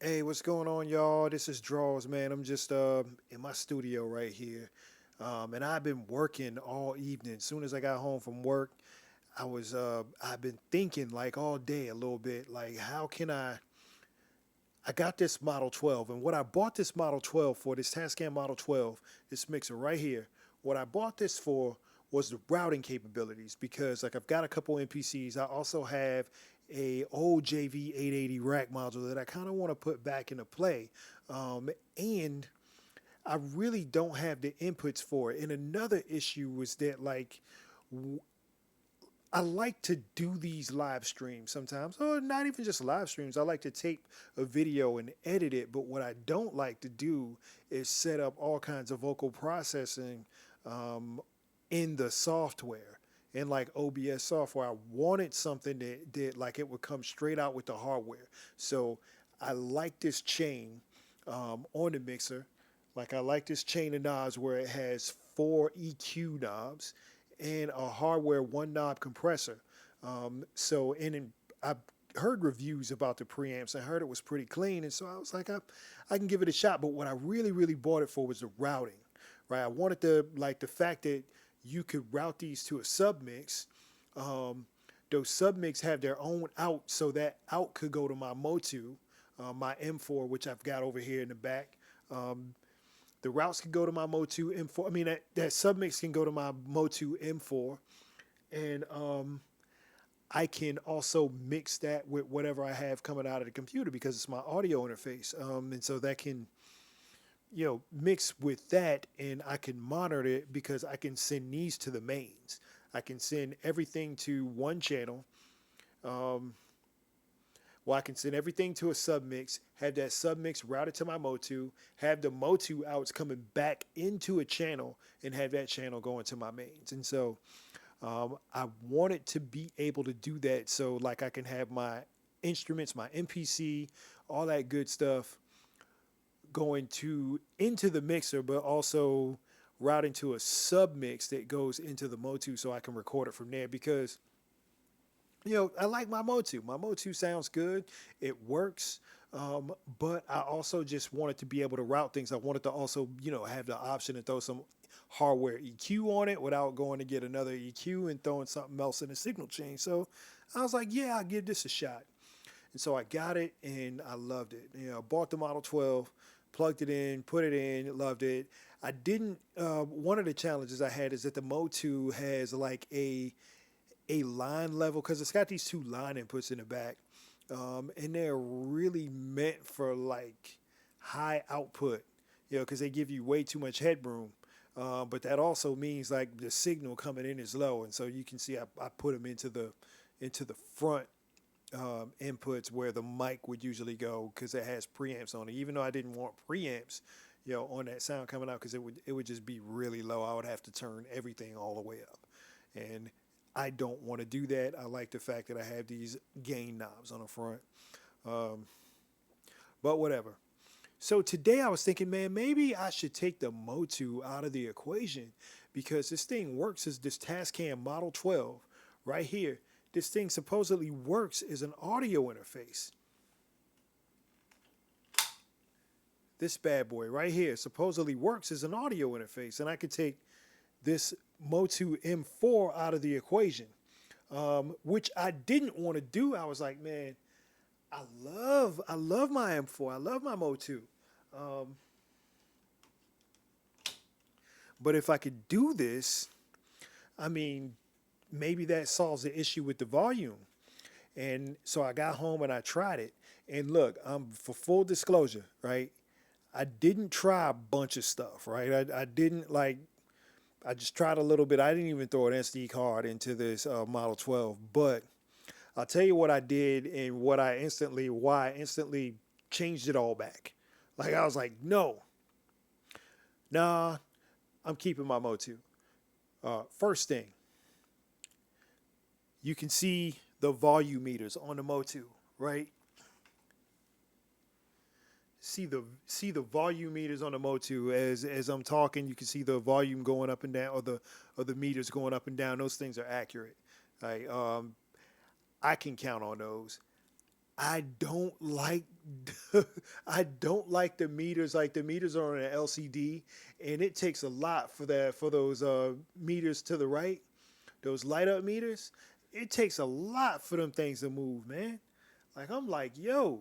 Hey, what's going on, y'all? This is Draws, man. I'm just in my studio right here. And I've been working all evening. As soon as I got home from work, I've been thinking like all day a little bit, like how can I got this Model 12, and what I bought this Model 12 for, this Tascam Model 12, this mixer right here, what I bought this for was the routing capabilities because like I've got a couple NPCs. I also have a old JV 880 rack module that I kind of want to put back into play. And I really don't have the inputs for it. And another issue was that like I like to do these live streams sometimes, or not even just live streams. I like to tape a video and edit it. But what I don't like to do is set up all kinds of vocal processing um, in the software, in like OBS software. I wanted something that like it would come straight out with the hardware. So I like this chain on the mixer. Like I like this chain of knobs where it has four EQ knobs and a hardware one knob compressor. I heard reviews about the preamps. I heard it was pretty clean, and so I was like, I can give it a shot. But what I really bought it for was the routing, right? I wanted the fact that you could route these to a submix. Um, those submix have their own out, so that out could go to my MOTU, my M4, which I've got over here in the back. Um, the routes can go to my MOTU M4. I mean, that submix can go to my MOTU M4. And I can also mix that with whatever I have coming out of the computer because it's my audio interface. And so that can, mix with that, and I can monitor it because I can send these to the mains. I can send everything to one channel. Um, Well, I can send everything to a submix, have that submix routed to my MOTU, have the MOTU outs coming back into a channel, and have that channel going to my mains. And so I wanted to be able to do that so like I can have my instruments, my MPC, all that good stuff going to into the mixer, but also routing to a submix that goes into the MOTU so I can record it from there because I like my Motu. My Motu sounds good. It works. But I also just wanted to be able to route things. I wanted to also, have the option to throw some hardware EQ on it without going to get another EQ and throwing something else in the signal chain. So I was like, yeah, I'll give this a shot. And so I got it and I loved it. I bought the Model 12, plugged it in, put it in, loved it. I didn't, one of the challenges I had is that the Motu has like a line level because it's got these two line inputs in the back, and they're really meant for like high output, because they give you way too much headroom. But that also means like the signal coming in is low, and so you can see I put them into the front inputs where the mic would usually go because it has preamps on it. Even though I didn't want preamps, on that sound coming out because it would just be really low. I would have to turn everything all the way up, and I don't want to do that. I like the fact that I have these gain knobs on the front. Um, but whatever. So today I was thinking, man, maybe I should take the Motu out of the equation because this thing works as this Tascam Model 12 right here. This thing supposedly works as an audio interface. This bad boy right here supposedly works as an audio interface, and I could take this MOTU M4 out of the equation, which I didn't want to do. I was like, man, I love my M4. I love my MOTU. Um, but if I could do this, I mean, maybe that solves the issue with the volume. And so I got home and I tried it. And look, for full disclosure, right? I didn't try a bunch of stuff, right? I didn't like I just tried a little bit. I didn't even throw an SD card into this Model 12, but I'll tell you what I did and why I instantly changed it all back. Like I was like, no, nah, I'm keeping my Motu. First thing, you can see the volume meters on the Motu, right? See the volume meters on the Motu as I'm talking. You can see the volume going up and down, or the meters going up and down. Those things are accurate. Like I can count on those. I don't like I don't like the meters. Like the meters are on an LCD, and it takes a lot for that for those meters to the right, those light up meters. It takes a lot for them things to move, man. Like I'm like, yo,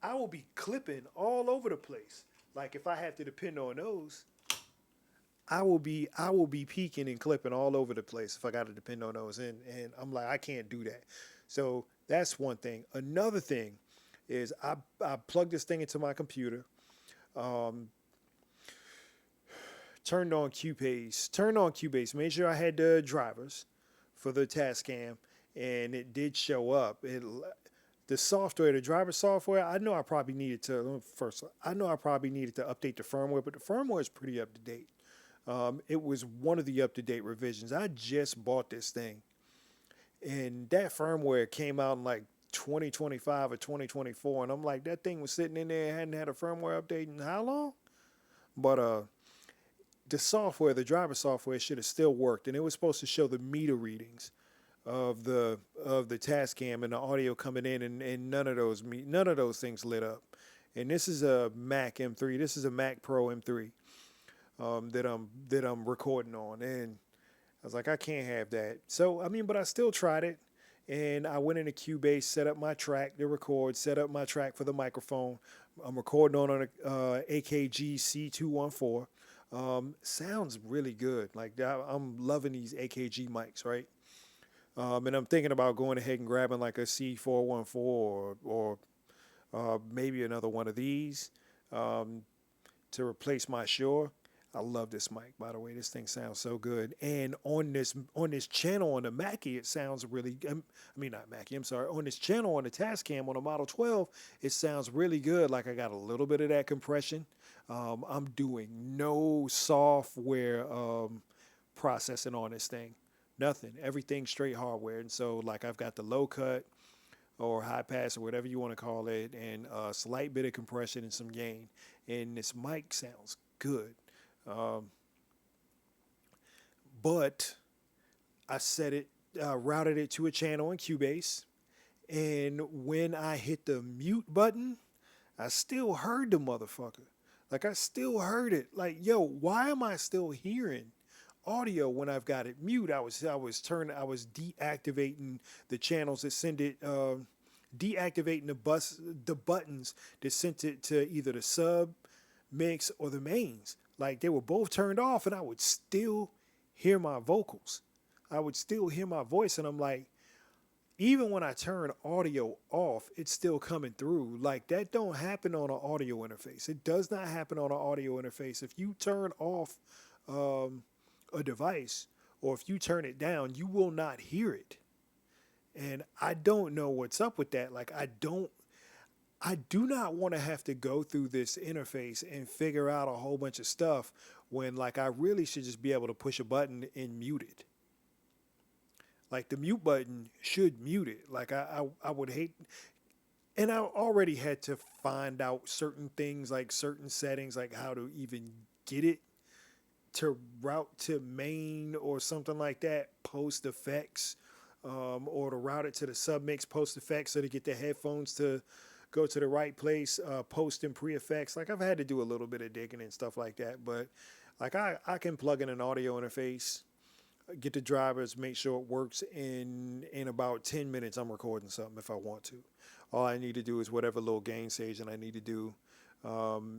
I will be clipping all over the place. Like if I have to depend on those, I will be peeking and clipping all over the place if I got to depend on those. And I'm like, I can't do that. So that's one thing. Another thing is I plugged this thing into my computer, um, turned on Cubase, made sure I had the drivers for the Tascam, and it did show up. The software, the driver software, I know I probably needed to first. I know I probably needed to update the firmware, but the firmware is pretty up to date. It was one of the up to date revisions. I just bought this thing, and that firmware came out in like 2025 or 2024, and I'm like, that thing was sitting in there, hadn't had a firmware update in how long? But the software, the driver software, should have still worked, and it was supposed to show the meter readings of the Tascam and the audio coming in, and none of those things lit up. And this is a Mac M3. This is a Mac Pro M3 that I'm recording on, and I was like, I can't have that. So I mean, but I still tried it, and I went into Cubase, set up my track to record, set up my track for the microphone. I'm recording on a AKG C214. Sounds really good. Like I'm loving these AKG mics, right? And I'm thinking about going ahead and grabbing like a C414 or maybe another one of these to replace my Shure. I love this mic, by the way. This thing sounds so good. And on this channel on the Mackie, it sounds really. I mean, not Mackie. I'm sorry. On this channel on the Tascam on the Model 12, it sounds really good. Like I got a little bit of that compression. I'm doing no software processing on this thing. Nothing. Everything straight hardware. And so, like, I've got the low cut or high pass or whatever you want to call it, and a slight bit of compression and some gain. And this mic sounds good. But I routed it to a channel in Cubase, and when I hit the mute button, I still heard the motherfucker. Like I still heard it. Like, yo, why am I still hearing audio when I've got it mute? I was deactivating the channels that send it, deactivating the buttons that sent it to either the sub mix or the mains. Like they were both turned off, and I would still hear my vocals. I would still hear my voice, and I'm like, even when I turn audio off, it's still coming through. Like that don't happen on an audio interface. It does not happen on an audio interface. If you turn off a device, or if you turn it down, you will not hear it. And I don't know what's up with that. Like I do not want to have to go through this interface and figure out a whole bunch of stuff when like I really should just be able to push a button and mute it. Like the mute button should mute it. Like I would hate, and I already had to find out certain things, like certain settings, like how to even get it to route to main or something like that, post effects, or to route it to the submix post effects so to get the headphones to go to the right place, post and pre-effects. Like I've had to do a little bit of digging and stuff like that, but like I can plug in an audio interface, get the drivers, make sure it works in about 10 minutes. I'm recording something if I want to. All I need to do is whatever little gain staging I need to do,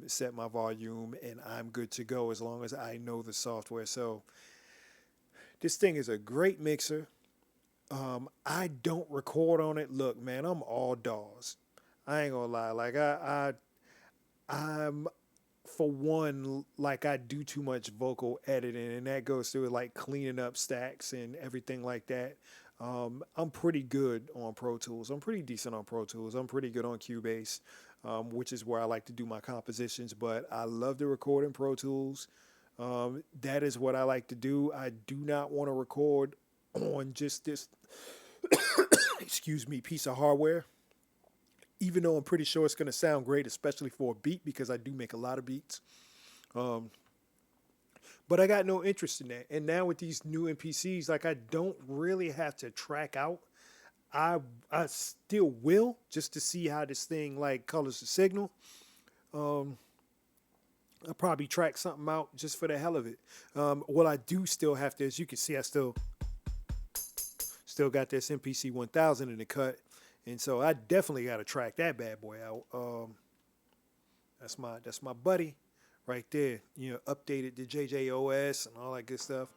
set my volume, and I'm good to go as long as I know the software. So this thing is a great mixer. I don't record on it. Look, man, I'm all DAWs. I ain't gonna lie. Like I'm for one, like I do too much vocal editing, and that goes through like cleaning up stacks and everything like that. I'm pretty good on Pro Tools. I'm pretty decent on Pro Tools. I'm pretty good on Cubase, which is where I like to do my compositions. But I love to record in Pro Tools. That is what I like to do. I do not want to record on just this, excuse me, piece of hardware. Even though I'm pretty sure it's going to sound great, especially for a beat, because I do make a lot of beats. But I got no interest in that. And now with these new MPCs, like I don't really have to track out. I still will, just to see how this thing like colors the signal. Um, I'll probably track something out just for the hell of it. What I do still have to, as you can see, I still got this MPC 1000 in the cut, and so I definitely got to track that bad boy out. That's my buddy right there. You know, updated the JJOS and all that good stuff.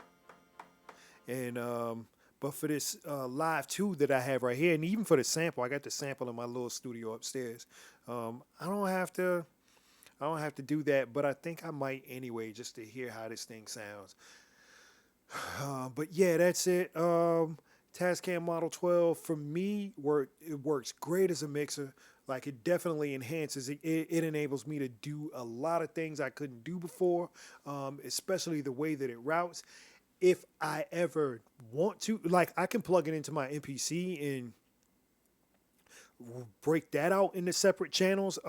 And but for this live 2 that I have right here, and even for the sample, I got the sample in my little studio upstairs. I don't have to do that, but I think I might anyway, just to hear how this thing sounds. But yeah, that's it. Tascam Model 12 for me it works great as a mixer. Like, it definitely enhances it. It enables me to do a lot of things I couldn't do before, especially the way that it routes. If I ever want to, like, I can plug it into my MPC and break that out into separate channels.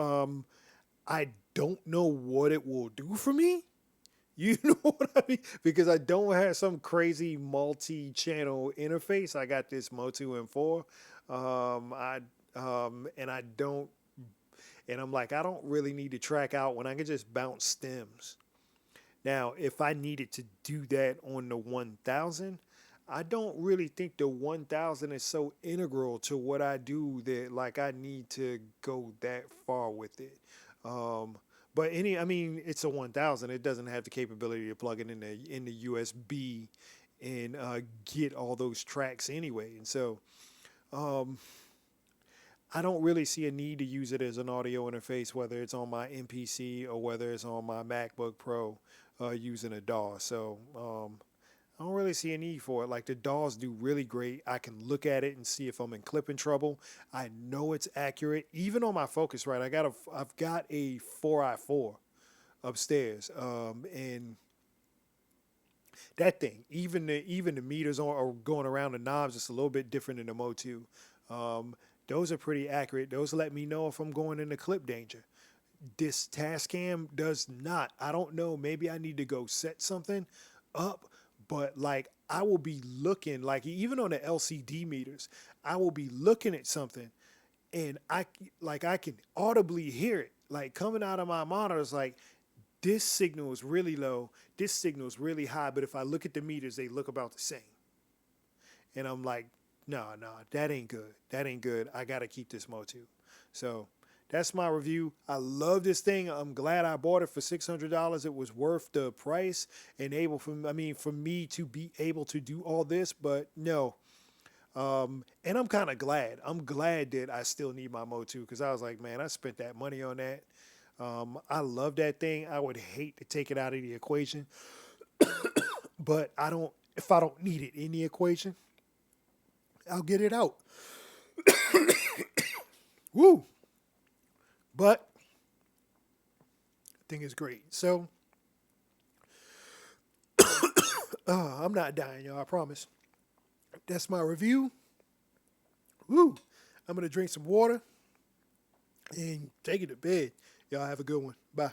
I don't know what it will do for me. You know what I mean? Because I don't have some crazy multi-channel interface. I got this MOTU M4. And I don't, and I'm like, I don't really need to track out when I can just bounce stems. Now, if I needed to do that on the 1000, I don't really think the 1000 is so integral to what I do that like I need to go that far with it. But I mean, it's a 1000. It doesn't have the capability to plug it in the USB and get all those tracks anyway. And so, I don't really see a need to use it as an audio interface, whether it's on my MPC or whether it's on my MacBook Pro using a DAW. So I don't really see a need for it. Like, the DAWs do really great. I can look at it and see if I'm in clipping trouble. I know it's accurate. Even on my Focusrite, I've got a 4i4 upstairs, and that thing, even the meters are going around the knobs. It's a little bit different than the MOTU. Those are pretty accurate. Those let me know if I'm going into clip danger. This Tascam does not. I don't know. Maybe I need to go set something up. But like, I will be looking, like, even on the LCD meters, I will be looking at something, and I can audibly hear it, like, coming out of my monitors. Like, this signal is really low, this signal is really high. But if I look at the meters, they look about the same. And I'm like, no, that ain't good. That ain't good. I got to keep this MOTU. So that's my review. I love this thing. I'm glad I bought it for $600. It was worth the price and for me to be able to do all this. But no, and I'm kind of glad. I'm glad that I still need my MOTU, because I was like, man, I spent that money on that. I love that thing. I would hate to take it out of the equation, but if I don't need it in the equation, I'll get it out. Woo! But I think it's great. So I'm not dying, y'all, I promise. That's my review. Woo! I'm going to drink some water and take it to bed. Y'all have a good one. Bye.